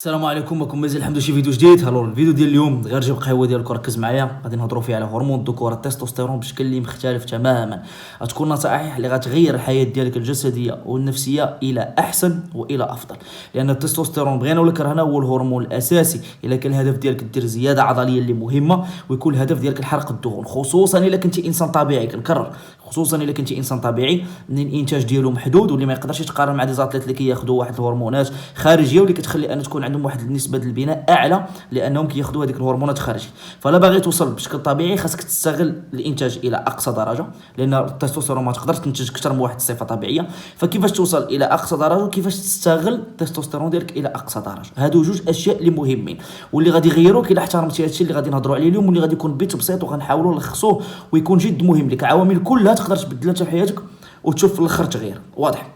السلام عليكم. راكم مازال الحمد شي فيديو جديد. هلو الفيديو ديال اليوم غير جيب قهوه ديالك وركز معايا. غادي نهضروا فيه على هرمون الذكوره التستوستيرون بشكل اللي مختلف تماما. غتكون نصائح اللي غتغير الحياه ديالك الجسديه والنفسيه الى احسن والى افضل، لان التستوستيرون بغينا ولا كرهنا هو الهرمون الاساسي. الا كان الهدف ديالك دير زياده عضليه اللي مهمه، ويكون الهدف ديالك الحرق الدهون، خصوصا الا كنتي انسان طبيعي. كنكرر، خصوصا الا كنتي انسان طبيعي من الانتاج ديالو محدود، واللي ما يقدرش يتقارن مع دي زاتليت اللي كياخذوا واحد الهرمونات خارجيه واللي كتخلي ان تكون عندهم واحد النسبه البناء اعلى، لانهم كياخذوا هذيك الهرمونات خارجيه. فلا باغي توصل بشكل طبيعي خاصك تستغل الانتاج الى اقصى درجه، لان التستوستيرون ما تقدرش تنتج اكثر من واحد الصفه طبيعيه. فكيفاش توصل الى اقصى درجه وكيفاش تستغل التستوستيرون ديالك الى اقصى درجه، هادو جوج اشياء اللي مهمين واللي غادي يغيروك الا احترمتي هادشي اللي غادي نهضروا عليه اليوم، واللي غادي يكون بيت بسيط وغنحاولوا نلخصوه ويكون جد مهم لك. عوامل كلها تقدر تبدلها في حياتك وتشوف في الاخر تغيير واضح.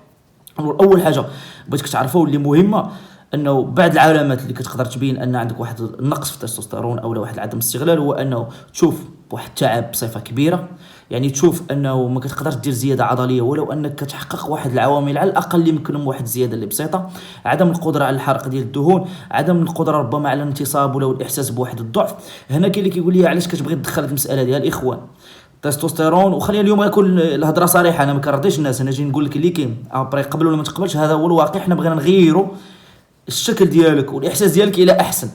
اول حاجه بغيتك تعرفوا اللي مهمه، انه بعض العلامات اللي كتقدر تبين ان عندك واحد النقص في التستوستيرون او واحد عدم استغلال، هو انه تشوف واحد التعب بصفه كبيره، يعني تشوف انه ما كتقدرش دير زياده عضليه ولو انك كتحقق واحد العوامل على الاقل اللي يمكنهم واحد الزياده اللي بسيطه. عدم القدره على الحرق ديال الدهون، عدم القدره ربما على الانتصاب ولا الاحساس بواحد الضعف. هنا كاين اللي كيقول لي علاش كتبغي تدخل المساله ديال الاخوان تستوستيرون. وخلينا اليوم نكون الهضره صريحه، انا ما كنرضيش الناس، انا جاي نقول لك اللي كاين ابري قبل ولا ما تقبلش، هذا هو الواقع. حنا بغينا نغيروا الشكل ديالك والاحساس ديالك الى احسن.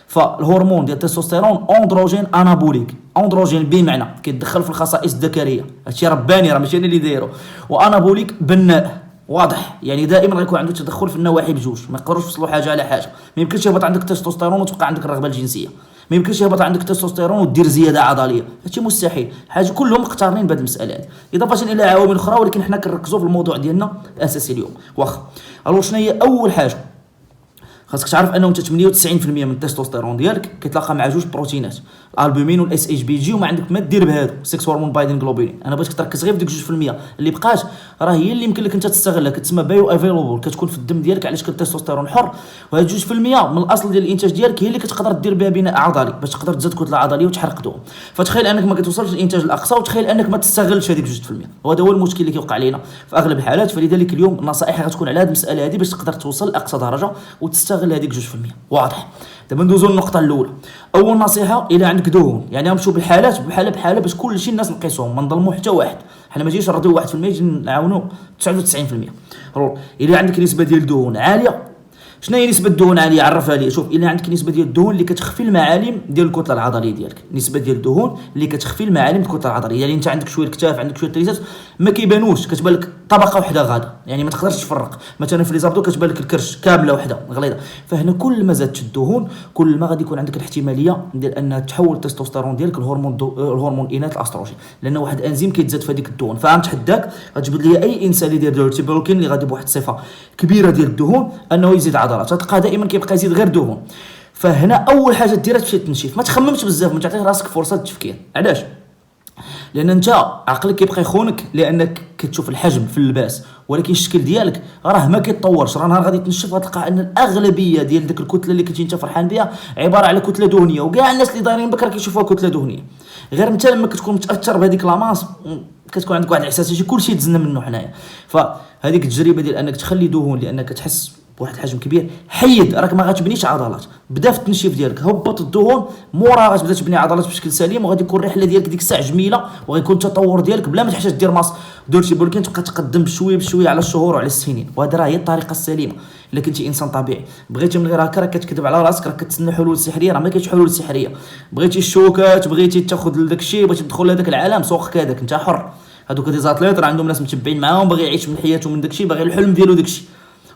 فالهرمون ديال التستوستيرون اندروجين انابوليك، اندروجين بمعنى كيتدخل في الخصائص الذكريه، هادشي رباني راه ماشي انا اللي دايرو، وانابوليك بناء واضح، يعني دائما غيكون عنده تدخل في النواحي بجوج، ما يقدروش يوصلوا حاجه على حاجه. ما يمكنش يهبط عندك تستوستيرون وتبقى عندك الرغبه الجنسيه، ما يمكنش يهبط عندك تستوستيرون ودير زياده عضليه، هادشي مستحيل. حاجه كلهم مقترنين بهذه المساله هذه، اضافه الى عوامل اخرى، ولكن حنا كنركزوا في الموضوع ديالنا الاساسي اليوم. واخا الو شنو هي اول حاجه؟ خاصك تعرف انه انت 98% من التستوستيرون ديالك كيتلاقى مع جوج بروتينات، الالبومين والاس اتش بي جي، وما عندك ما دير بهادو سكس هرمون بايندين جلوبولين. انا بغيتك تركز غير في ديك 2% اللي بقات، راه هي اللي يمكن لك انت تستغلها، كتسمى بايو افيلابل، كتكون في الدم ديالك. علاش كان التستوستيرون حر؟ وهاد 2% من الاصل ديال الانتاج ديالك هي اللي كتقدر دير بها بناء عضلي باش تقدر تزاد كتله عضليه وتحرق دهون. فتخيل انك ما كتوصلش للانتاج الاقصى، وتخيل انك ما تستغلش هذيك 2%، وهذا هو المشكل اللي كيوقع علينا في اغلب الحالات. فلذلك اليوم النصائح غتكون على هذه المساله هذه باش تقدر توصل لاقصى درجه وتستغل هذيك 2%. واضح؟ دابا ندوزو للنقطه الاولى. اول نصيحه، الى عندك دهون، يعني غنمشيو بالحالات بحاله بحاله باش كلشي الناس نقيسوهم، ما نظلموا حتى واحد. حنا ما جيش نرضيو 1%، نجي نعاونوا 99%. الى عندك نسبه ديال الدهون عاليه، شنو هي نسبه الدهون عاليه؟ عرفها لي. شوف، الى عندك نسبه ديال الدهون اللي كتخفي المعالم ديال الكتله العضليه ديالك، نسبه ديال الدهون اللي كتخفي المعالم ديال الكتله العضليه، يعني انت عندك شويه الكتاف، عندك شويه التريسات ما كيبانوش، كتبان لك طبقه واحده غاده، يعني ما تقدرش تفرق. مثلا في لي زابدو كتبان لك الكرش كامله وحده غليظه. فهنا كل ما زادت الدهون كل ما غادي يكون عندك الاحتماليه ديال انها تحول التستوستيرون ديالك الهرمون الاناث الاستروجين، لان واحد انزيم كيتزاد في هذيك الدهون. فغنتحداك غتجبد لي اي انسان اللي داير ديرتي بروكين اللي غادي بواحد الصفه كبيره ديال الدهون انه يزيد عضلات، غتلقى دائما كيبقى يزيد غير دهون. فهنا اول حاجه ديرها تمشي تنشيف، ما تخممش بزاف، ما تعطيش راسك فرصه التفكير. علاش؟ لان انت عقلك كيبقى يخونك، لانك كتشوف الحجم في اللباس، ولكن الشكل ديالك راه ما كيتطورش. راه نهار غادي تنشف غتلقى ان الاغلبيه ديال ديك الكتله اللي كنتي انت فرحان بها عباره على كتله دهنيه، وكاع الناس اللي دايرين بك راه كيشوفوها كتله دهنيه. غير انت لما كتكون متاثر بهذيك لاماس كتكون عندك واحد الاحساس شي كلشي تزنا منه حنايا. فهذيك التجربه ديال انك تخلي دهون لانك تحس بواحد الحجم كبير، حيد راك ما غاتبنيش عضلات، بدا في التنشيف ديالك، هبط الدهون، مورا غتبدا تبني عضلات بشكل سليم، وغادي يكون الرحله ديالك ديك الساعه جميله، وغيكون التطور ديالك بلا ما تحتاج دير ماس ديرتي بولكين، تبقى تقدم بشويه بشويه على الشهور وعلى السنين. وهذا راه هي الطريقه السليمه. الا كنتي انسان طبيعي بغيتي من غير هكا، راك كتكذب على راسك، راك كتسنى حلول سحريه، راه ما كاينش حلول سحريه. بغيتي الشوكات، بغيتي تاخذ داك الشيء، بغيتي تدخل لهذاك العالم، سوقك هذاك، انت حر. هذوك دي زاتليت راه عندهم ناس متبعين معاهم، باغي يعيش من حياته من داك الشيء، باغي الحلم ديالو داك الشيء،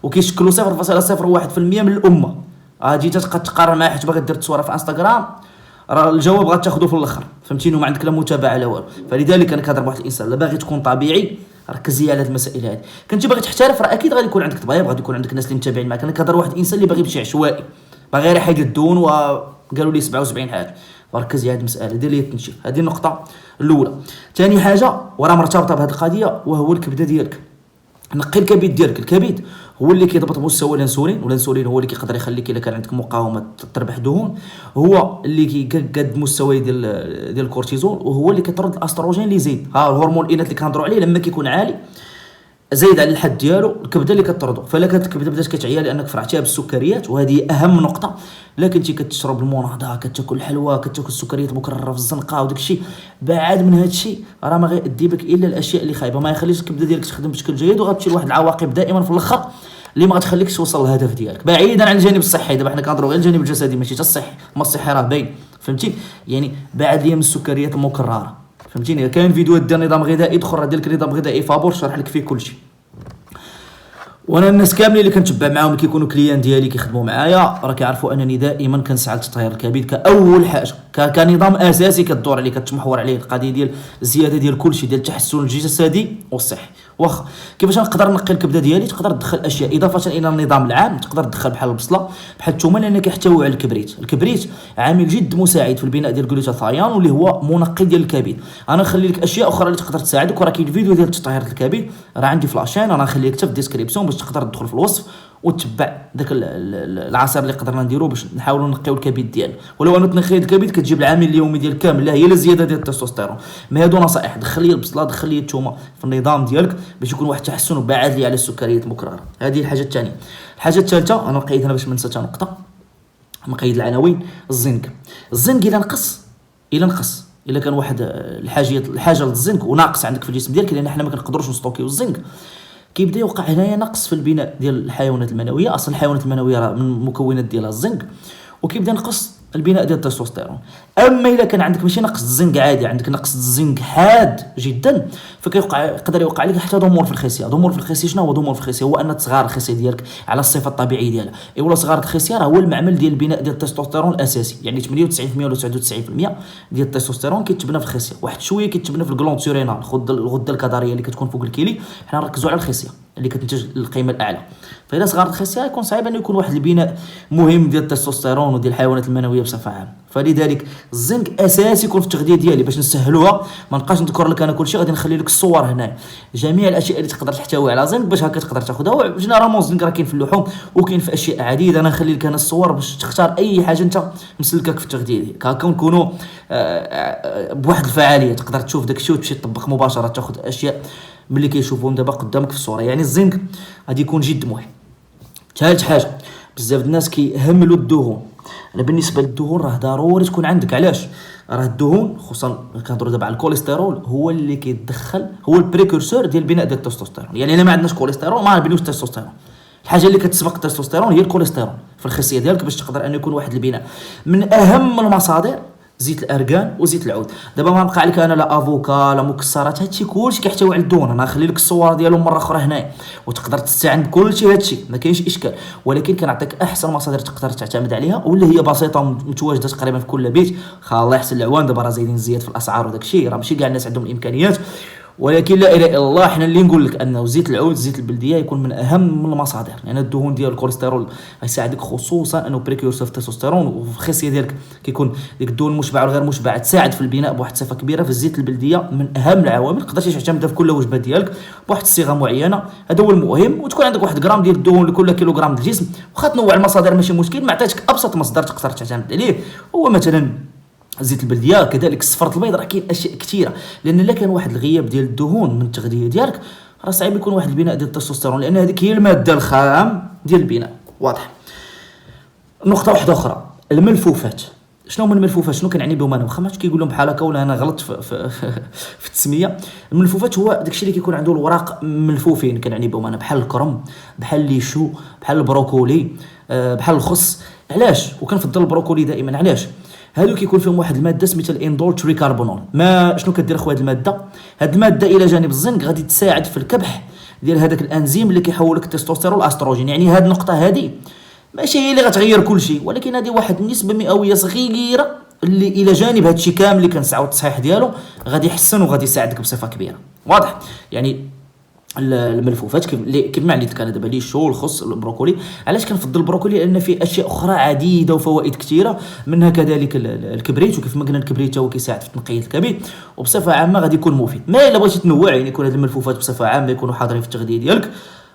وكيشكلوا 0.01% من الامه. اجي تبقى تقارن معاه حيت باغي دير تصويره في انستغرام، راه الجواب غتاخذه في الاخر، فهمتيني؟ وما عندك لا متابعه لا والو. فلذلك انا كنهضر بواحد الانسان لا باغي تكون طبيعي، ركزي على هذه المسائل هذه. كنتي باغي تحترف، راه اكيد غادي يكون عندك طبيب، غادي يكون عندك ناس اللي متابعين معاك. انا كنهضر واحد الانسان اللي باغي يمشي عشوائي، باغي غير يحيد الدهون، وقالوا لي 77 حاجه. ركزي على هذه المساله، دير لي التنشيف، هذه النقطه الاولى. ثاني حاجه وراه مرتبطه بهذه القضيه، وهو الكبده ديالك. نقي الكبد ديالك. الكبد هو اللي كيضبط مستوى الانسولين، والانسولين هو اللي كيقدر يخليك الا كان عندك مقاومه تربح دهون، هو اللي كيقاد مستوى ديال الكورتيزول، وهو اللي كيطرد الاستروجين اللي يزيد. ها الهرمون الاناث اللي كنهضروا عليه لما كيكون عالي زايد على الحد ديالو الكبده اللي كطردو، فلا كانت الكبده بدات كتعيا لانك فرعتيها بالسكريات، وهذه اهم نقطه. لا كنتي كتشرب المناضه، كتاكل الحلوى، كتاكل السكريات مكرره في الزنقه وداك الشيء، بعد من هذا الشيء راه ما غيأدي بك الا الاشياء اللي خايبه، ما يخليش الكبده ديالك تخدم بشكل جيد، وغتمشي لواحد العواقب دائما في الاخر اللي ما غتخليكش توصل للهدف ديالك، بعيدا عن الجانب الصحي. دابا حنا كنهضروا غير الجانب الجسدي ماشي حتى الصحي، ما الصحي راه باين، فهمتي؟ يعني بعد ليا من السكريات المكرره، فهمتيني؟ كاين فيديوهات ديال نظام غذائي اخرى ديال نظام غذائي فابور شرح لك فيه كلشي. وانا الناس كاملين اللي كنتبع معاهم كيكونوا كليان ديالي كيخدموا معايا راه كيعرفوا انني دائما كنسعى لتطهير الكبد كاول حاجه، كنظام اساسي كدور عليه كتمحور عليه القضيه ديال الزياده ديال كلشي، ديال التحسن الجسدي والصحي. واخا كيفاش نقدر نقي الكبده ديالي؟ تقدر تدخل اشياء اضافه الى النظام العام، تقدر تدخل بحال البصله بحال الثومه لان كيحتوي على الكبريت. الكبريت عامل جد مساعد في البناء ديال الجلوتاثيون واللي هو منقي ديال الكبد. انا نخلي لك اشياء اخرى اللي تقدر تساعدك، وراه كاين فيديو ديال تطهير الكبد راه عندي في لاشين، انا نخليه لك في الديسكريبسيون باش تقدر تدخل في الوصف وتتبع داك العصير اللي قدرنا نديرو باش نحاولوا نقيو الكبد ديالنا. ولو انا تنقي الكبد كتجيب العامل اليومي ديال كامل هي لزياده ديال التستوستيرون. ما هادو نصائح، دخل لي البصله، دخل لي الثومه في النظام ديالك باش يكون واحد التحسن وبعد لي على السكريات المكرره. هذه الحاجه الثانيه. الحاجه الثالثه انا نقيد هنا باش ما ننسى حتى نقطه، نقيد العناوين. الزنك الى نقص الا كان واحد الحاجه للزنك وناقص عندك في الجسم ديالك، لان حنا ما كنقدروش نستوكيو الزنك، كيبدا يوقع هنايا نقص في البناء ديال الحيوانات المنويه. اصلا الحيوانات المنويه راه من المكونات ديالها الزنك، وكيبدا ينقص البناء ديال التستوستيرون. اما الا كان عندك ماشي نقص الزنك عادي، عندك نقص الزنك حاد جدا، يقدر يوقع لك حتى ضمور في الخصيه. ضمور في الخصيه شنو هو ضمور في الخصيه؟ هو ان تصغار الخصيه ديالك على الصفه الطبيعيه ديالها. ولا صغار الخصيه راه هو المعمل ديال البناء ديال التستوستيرون الاساسي، يعني 98% ولا 99% ديال التستوستيرون كيتبنى في الخصيه، واحد شويه كيتبنى في الجلوند سورينال، الغده الكظريه اللي كتكون فوق الكلي. حنا نركزوا على الخصيه اللي كتنتج القيمه الاعلى. فإذا صغار الخصيه يكون صعيب انه يكون واحد البناء مهم ديال التستوستيرون وديال الحيوانات المنويه بصفه عامه. فلذلك الزنك اساسي يكون في التغذيه ديالي. باش نسهلوها ما نبقاش نذكر لك انا كلشي، غادي نخلي لك الصور هنا جميع الاشياء اللي تقدر تحتوي على زنك باش هكا تقدر تاخذها. وجينيرالمون الزنك راه كاين في اللحوم وكاين في اشياء عديده. انا نخلي لك انا الصور باش تختار اي حاجه انت مسلكك في التغذيه ديالك، هكا نكونوا بواحد الفعاليه تقدر تشوف داك الشيء وتمشي تطبق مباشره، تاخذ اشياء ملي كيشوفوهم دابا قدامك في الصوره. يعني الزنك غادي يكون جد مهم. ثالث حاجه، بزاف الناس كيهملوا الدهون. انا بالنسبه للدهون راه ضروري تكون عندك. علاش؟ راه الدهون خصوصا كنهضروا دابا على الكوليسترول، هو اللي كيتدخل، هو البريكورسور ديال البناء ديال التستوستيرون. يعني الا ما عندناش كوليسترول ما غنبنيوش التستوستيرون. الحاجه اللي كتسبق التستوستيرون هي الكوليسترول في الخصيه ديالك باش تقدر ان يكون واحد البناء. من اهم المصادر زيت الارغان وزيت العود. دابا ما نبقى عليك انا لا افوكا لا مكسرات، هادشي كلشي كيحتوي على الدهون. انا نخلي لك الصور ديالهم مره اخرى هنايا وتقدر تستعن بكلشي، هادشي ما كاينش اشكال. ولكن كنعطيك احسن مصادر تقدر تعتمد عليها واللي هي بسيطه متواجده تقريبا في كل بيت. الله يحسن العوان، دابا راه زايدين الزيات في الاسعار وداك الشيء، راه ماشي كاع الناس عندهم الامكانيات. ولكن لا اله الا الله، حنا اللي نقول لك انه زيت العود زيت البلديه يكون من اهم المصادر. يعني الدهون ديال الكوليسترول غيساعدك خصوصا انه بريكورسور في التستوستيرون، وفي الخصيه ديالك كيكون ديك الدهون المشبعه والغير مشبعه تساعد في البناء بواحد الصفه كبيره. في الزيت البلديه من اهم العوامل، تقدرش تعتمدها في كل وجبه ديالك بواحد الصيغه معينه، هذا هو المهم. وتكون عندك 1 غرام ديال الدهون لكل كيلوغرام ديال الجسم. واخا تنوع المصادر ماشي مشكل، ما عطيتك ابسط مصدر تقدر تعتمد عليه هو مثلا زيت البلديه. كذلك صفرة البيض، راه كاين اشياء كثيره، لان الا كان واحد الغياب ديال الدهون من التغذيه ديالك راه صعيب يكون واحد البناء ديال التستوستيرون، لان هذيك هي الماده الخام ديال البناء. واضح؟ نقطه واحده اخرى، الملفوفات. شنو هما الملفوفات؟ شنو كنعني بهم انا؟ واخا ما كيقول لهم بحال هكا ولا انا غلطت في التسميه. الملفوفات هو داكشي اللي كيكون عنده الوراق ملفوفين، كنعني بهم انا بحال الكرم، بحال الليشو، بحال البروكولي، بحال الخس. علاش؟ وكنفضل البروكولي دائما. علاش؟ هادو كيكون فيهم واحد الماده سميتها الاندول تريكاربونول. ما شنو كدير اخويا هاد الماده؟ هاد الماده الى جانب الزنك غادي تساعد في الكبح ديال هذاك الانزيم اللي كيحول لك التستوستيرون لاستروجين. يعني هاد النقطه هادي ماشي هي اللي غتغير كل شيء، ولكن هذه واحد النسبه مئويه صغيره اللي الى جانب هادشي كامل اللي كنسعاو التصحيح ديالو غادي يحسن وغادي يساعدك بصفه كبيره. واضح؟ يعني الملفوفات كيف ما عليت انا دابا لي شو الخص البروكولي. علاش كنفضل البروكولي؟ لان فيه اشياء اخرى عديده وفوائد كثيره، منها كذلك الكبريت. وكيف ما قلنا الكبريت هو كيساعد في تنقيه الكبد، وبصفه عامه غادي يكون مفيد. ما الا بغيتي تنوع يعني يكون هاد الملفوفات بصفه عامه يكونوا حاضرين في التغذيه ديالك،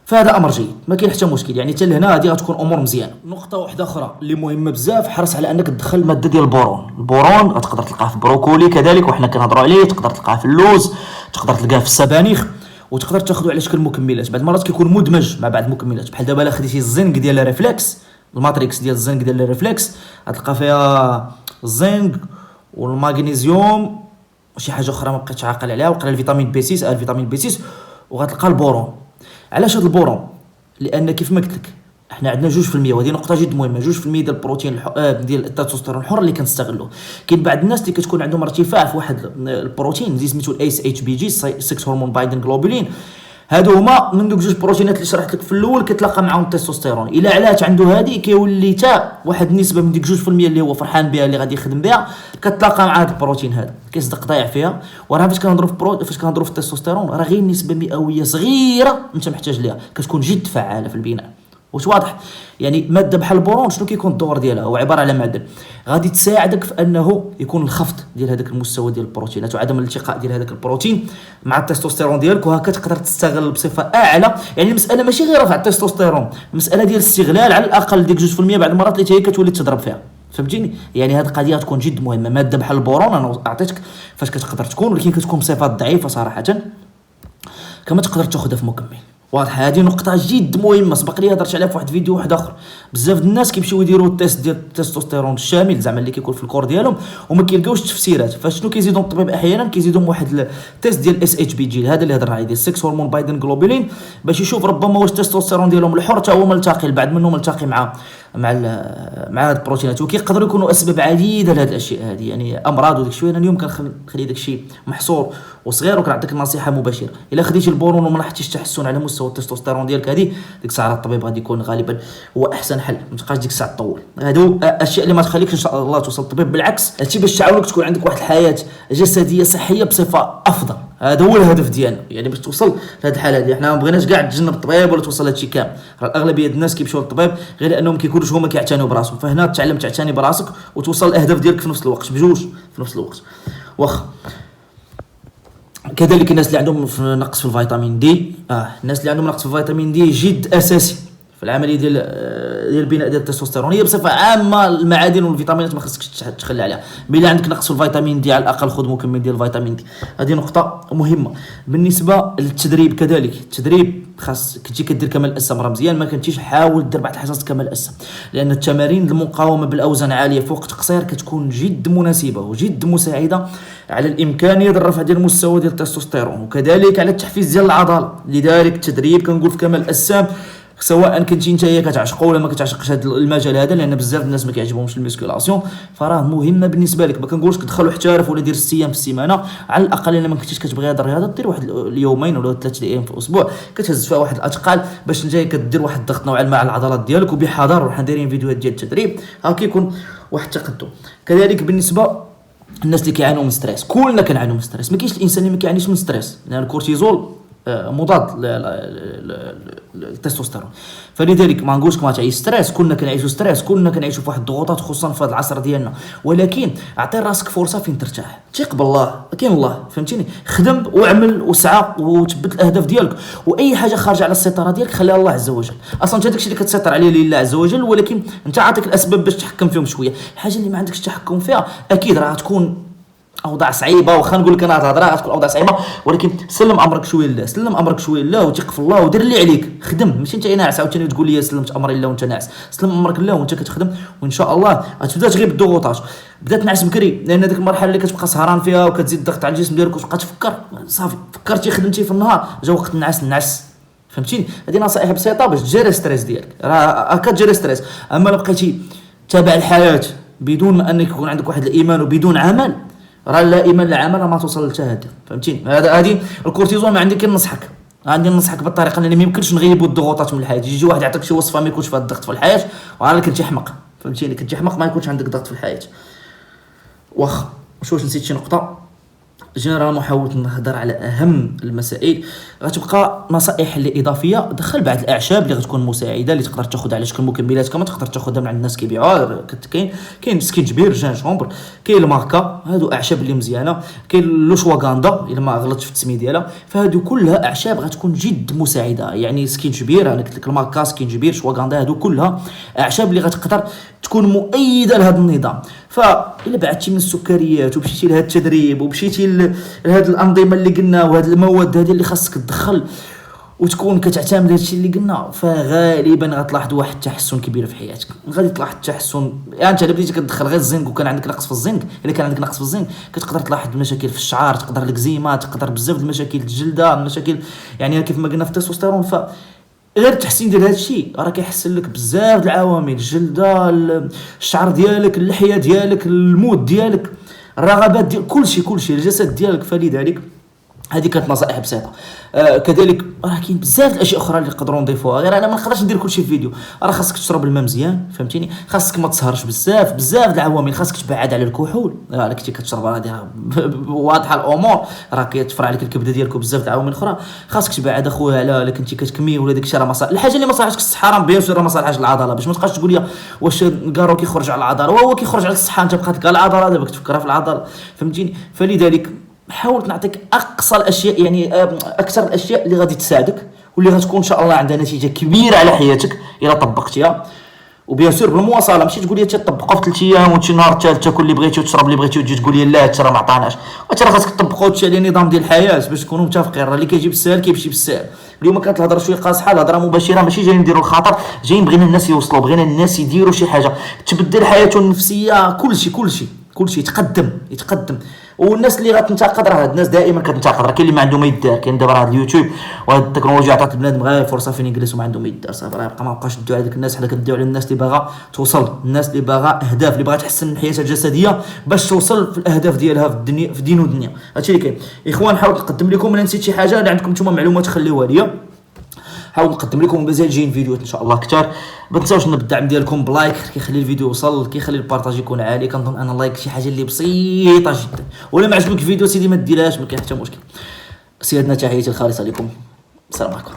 فهذا امر جيد، ما كاين حتى مشكل. يعني حتى لهنا غادي غتكون امور مزيانه. نقطه واحده اخرى اللي مهمه بزاف، حرص على انك تدخل الماده ديال البورون. البورون غتقدر تلقاه في البروكولي كذلك، وحنا كنهضروا عليه. تقدر تلقاه في اللوز، تقدر تلقاه في السبانخ. وتقدر تاخذه على شكل مكملات. بعض المرات كيكون مدمج مع بعض المكملات، بحال دابا الا خديتي الزنك ديال ريفلكس، الماتريكس ديال الزنك ديال ريفلكس غتلقى فيها الزنك والمغنيسيوم وشي حاجه اخرى ما بقيتش عاقل عليها، وقرا الفيتامين بي 6 الفيتامين بي 6، وغتلقى البورون. علاش هذا البورون؟ لان كيف ما قلت لك احنا عندنا 2%، وهذه نقطه جد مهمه، 2% ديال البروتين ديال التستوستيرون الحر اللي كنستغلوه. كاين بعض الناس اللي كتكون عندهم ارتفاع في واحد البروتين اللي سميتو الاس اتش بي جي 6 هرمون بايندين جلوبولين. هادو هما من دوك 2 بروتينات اللي شرحت لك في الاول كتلاقى معاهم التستوستيرون. الا علات عنده هذه كيولي حتى واحد النسبه من ديك 2% اللي هو فرحان بها اللي غادي يخدم بها كتلاقى مع هذا البروتين هذا كيصدق ضايع فيها. وراه فاش كنهضروا في التستوستيرون راه غير نسبه مئويه صغيره انت محتاج ليها كتكون جد فعاله في البناء. واش واضح؟ يعني ماده بحال البورون شنو كيكون الدور ديالها؟ هو عباره على معدن غادي تساعدك في انه يكون الخفض ديال هذاك المستوى ديال البروتينات وعدم الالتقاء ديال هذاك البروتين مع التستوستيرون ديالك، وهكا تقدر تستغل بصفه اعلى. يعني المساله ماشي غير رفع التستوستيرون، المساله ديال الاستغلال على الاقل ديك 2% بعض المرات اللي هي كتولي تضرب فيها. فهمتيني؟ يعني هذه القضيه تكون جد مهمه. ماده بحال البورون انا عطيتك فاش كتقدر تكون، ولكن كتكون بصفات ضعيفه صراحه كما تقدر تاخذها في مكمل. واضح؟ هذه نقطه جد مهمه سبق لي هضرت عليها في واحد فيديو واحد اخر. بزاف الناس كيمشيو يديروا التيست ديال التستوستيرون الشامل زعما اللي كيكون في الكور ديالهم وما كيلقاوش التفسيرات. فشنو كيزيدوا الطبيب احيانا كيزيدهم واحد التيست ديال اس اتش بي جي هذا اللي هضرنا عليه ديال 6 هرمون بايندين جلوبولين باش يشوف ربما واش التستوستيرون ديالهم الحر حتى هو ملتقي، البعض منهم ملتقي مع هاد البروتينات، وكيقدروا يكونوا اسباب عديده لهاد الاشياء هذه، يعني امراض وداك الشيء. انا اليوم كنخلي داك الشيء محصور وصغير وكنعطيك النصيحه مباشره. الا خديتي البورون وما لاحظتيش تحسن على مستوى التستوستيرون ديالك هذه ديك الساعه الطبيب غادي يكون غالبا هو احسن حل، ما تبقاش ديك الساعه تطول. هادو الاشياء اللي ما تخليكش ان شاء الله توصل للطبيب، بالعكس هادشي باش تعاونك تكون عندك واحد الحياه جسديه صحيه بصفه افضل. هذا هو الهدف ديالنا، يعني باش توصل لهاد الحاله هذه. حنا ما بغيناش كاع تجنب الطبيب ولا توصل لهادشي كامل، راه اغلبيه الناس كيمشيو للطبيب غير لانهم كيكونوش هما كيعتنوا براسهم. فهنا تعلم تعتني براسك وتوصل للاهداف ديالك في نفس الوقت، بجوج في نفس الوقت. واخا كذلك الناس اللي عندهم نقص في الفيتامين دي، الناس اللي عندهم نقص في الفيتامين دي جد اساسي في العمليه ديال البناء ديال التستوستيرون. هي بصفه عامه المعادن والفيتامينات ما خصكش تخلي عليها. بلا عندك نقص في الفيتامين دي على الاقل خذ مكمل ديال الفيتامين دي. هذه نقطه مهمه. بالنسبه للتدريب كذلك، التدريب خاص كنتي كدير كمال الاجسام راه مزيان، ما كنتيش حاول دير بعض الحصص كمال الاجسام، لان التمارين المقاومه بالاوزان عاليه في وقت قصير كتكون جد مناسبه وجد مساعده على الامكانيه ديال الرفع ديال المستوى ديال التستوستيرون وكذلك على التحفيز ديال العضله. لذلك التدريب كنقول في كمال الاجسام سواء كنتي نتايا كتعشقو ولا ما كتعشقش هذا المجال هذا، لان بزاف الناس ما كيعجبهمش الميسكولاسيون، فراه مهمه بالنسبه لك. ما كنقولش كتدخل احترف ولا دير 6 ايام في السيمانه، على الاقل الا ما كنتيش كتبغي هذه الرياضه دير واحد اليومين ولا 3 ايام في الاسبوع كتهز فيها واحد الاثقال باش نتايا كدير واحد الضغط نوعا ما على العضلات ديالك وبحذر. وحنا دايرين فيديوهات ديال التدريب ها كيكون واحد التقدم. كذلك بالنسبه الناس اللي كيعانوا من ستريس، كلنا كنعانوا من ستريس، ما كاينش الانسان اللي ما كيعانيش من ستريس، لان الكورتيزول مضاد للتستوستيرون. فلذلك ما نقولش ما تعيش ستريس، كلنا كنعيشوا ستريس، كلنا كنعيشوا في واحد الضغوطات خصوصا في هذا العصر ديالنا، ولكن اعطي راسك فرصه فين ترتاح، ثق بالله كاين الله. فهمتيني؟ خدم واعمل وسعى وثبت الاهداف ديالك، واي حاجه خارجه على السيطره ديالك خليها الله عز وجل. اصلا انت داكشي اللي كتسيطر عليه لله عز وجل، ولكن انت عاطيك الاسباب باش تحكم فيهم شويه. الحاجه اللي ما عندكش تحكم فيها اكيد راه تكون اوضاع صعيبه، واخا نقول لك انا هضره غتكون اوضاع صعيبه، ولكن سلم امرك شويه لله، سلم امرك شويه لله وثق في الله ودير اللي عليك. خدم، ماشي انت ناعس عاوتاني تقول لي سلمت امري لله وانت ناعس. سلم امرك لله وانت كتخدم، وان شاء الله غتبدا تغيب الضغوطات. بدات نعس بكري، لان ديك المرحله اللي كتبقى سهران فيها وكتزيد الضغط على الجسم ديالك وتبقى تفكر صافي فكرتي خدمتي في النهار جا وقت النعس. فهمتيني؟ هذه نصائح بسيطه باش تجري ستريس ديالك، راه كتجري ستريس. اما لو بقيتي تابع الحياه بدون ما انك يكون عندك واحد الايمان وبدون عمل، راه لا ايمان لا عمل ما توصل للتهدئ. فهمتيني؟ هذه الكورتيزون ما عندي كنصحك، غادي ننصحك بالطريقه اللي ما يمكنش نغيبوا الضغوطات من الحياه. يجي واحد يعطيك شي وصفه ما يكونش فيها الضغط في الحياه وراه كنتي حمق. فهمتيني؟ كنتي حمق ما يكونش عندك ضغط في الحياه. واخا واش نسيت شي نقطه جينيرالمون حاولت نهضر على اهم المسائل. غتبقى نصائح اللي اضافيه، دخل بعض الاعشاب اللي غتكون مساعده اللي تقدر تاخذ على شكل مكملات، كما تقدر تاخذها من عند الناس كيبيعوها. كاين سكينجبير، جانجومبر، كاين الماكا، هادو اعشاب اللي مزيانه. كاين لوشواغاندا الا ما غلطتش في التسميه ديالها، فهادو كلها اعشاب غتكون جد مساعده. يعني سكينجبير انا قلت لك الماكا، سكينجبير، شواغاندا، هادو كلها اعشاب اللي غتقدر تكون مؤيده لهذا النظام. فإلا بعدتي من السكريات ومشيتي لهذا التدريب ومشيتي هاد الانظمه اللي قلنا وهاد المواد هذه اللي خاصك تدخل وتكون كتعتمد هادشي اللي قلنا، فغالبا غتلاحظ واحد التحسن كبير في حياتك. غادي تلاحظ التحسن يعني انت بديتي كتدخل غير الزنك وكان عندك نقص في الزنك، الا كان عندك نقص في الزنك كتقدر تلاحظ المشاكل في الشعر، تقدر الكزيما، تقدر بزاف د المشاكل الجلده، المشاكل يعني كيف ما قلنا في التستوستيرون. ف غير التحسين ديال هذا الشيء راه كيحسن لك بزاف د العوامل، الجلده، الشعر ديالك، اللحيه ديالك، المود ديالك، الرغبات ديال كلشي الجسد ديالك. فلذلك هذه كانت نصائح بسيطه. كذلك راه كاين بزاف الاشياء اخرى اللي نقدروا نضيفوها، غير انا ما نقدرش ندير كلشي في فيديو. راه خاصك تشرب الماء مزيان، فهمتيني، خاصك ما تسهرش بزاف د العوامل، خاصك تبعد على الكحول. راه كنتي كتشرب هذه واضحه الامور، راه كيتفرع عليك الكبده ديالك وبزاف د العوامل اخرى. خاصك تبعد اخويا على كنتي كتكمي ولا داك الشيء، راه مصالح الحاجه اللي ما صالحتش الصحه راه بيان سور راه ما صالحاش العضله، باش ما تبقاش تقول لي واش الكارو كيخرج على العضله وهو كيخرج على الصحه، انت بقات لك العضله دابا كتفكرها في العضله، فهمتيني. فلذلك حاولت نعطيك اقصى الاشياء، يعني اكثر الاشياء اللي غادي تساعدك واللي غتكون ان شاء الله عندها نتيجه كبيره على حياتك الا طبقتيها، وبيان سور بالمواصله. ماشي تقول لي تطبقوا في 3 ايام وتمشي النهار الثالث تاكل اللي بغيتي وتشرب اللي بغيتي وتجي تقول لي لا حتى راه ما عطاناش، وانت راه خاصك تطبقوا هادشي على نظام ديال الحياه باش تكونوا متفقين. راه اللي كيجي بالسهل كيمشي بالسهل. اليوم كانت الهضره شويه قاصحه، الهضره مباشره، ماشي جايين نديروا الخطر، جايين بغينا الناس يوصلوا، بغينا الناس يديروا شي حاجه تبدل حياتهم النفسيه، كلشي يتقدم. والناس اللي غتنتقد راه هاد الناس دائما كتنتقد، راه كاين اللي ما عنده ما يدار. كاين دابا راه هاد اليوتيوب وهاد التكنولوجيا عطات البنادم غير فرصه فين يجلس وما عنده ما يدار، صافي راه ما بقاش ندوي على ديك الناس، حنا كندويو على الناس اللي باغا توصل، الناس اللي باغا اهداف، اللي باغا تحسن من حياتها الجسديه باش توصل في الاهداف ديالها في الدنيا، في دين ودنيا. هادشي اللي كاين اخوان. حاولت نقدم لكم، الا نسيت شي حاجه اللي عندكم نتوما معلومات خليوها ليا، حاول نقدم لكم مازال جايين فيديوهات ان شاء الله كثار. ما تنساوش الدعم ديالكم بلايك، كيخلي الفيديو يوصل، كيخلي البارطاج يكون عالي. كنظن انا لايك شي حاجه اللي بسيطه جدا، ولا ما عجبك الفيديو سيدي ما ديرهاش، ما كاين حتى مشكل. سيادنا تحياتي الخالصه لكم، السلام عليكم.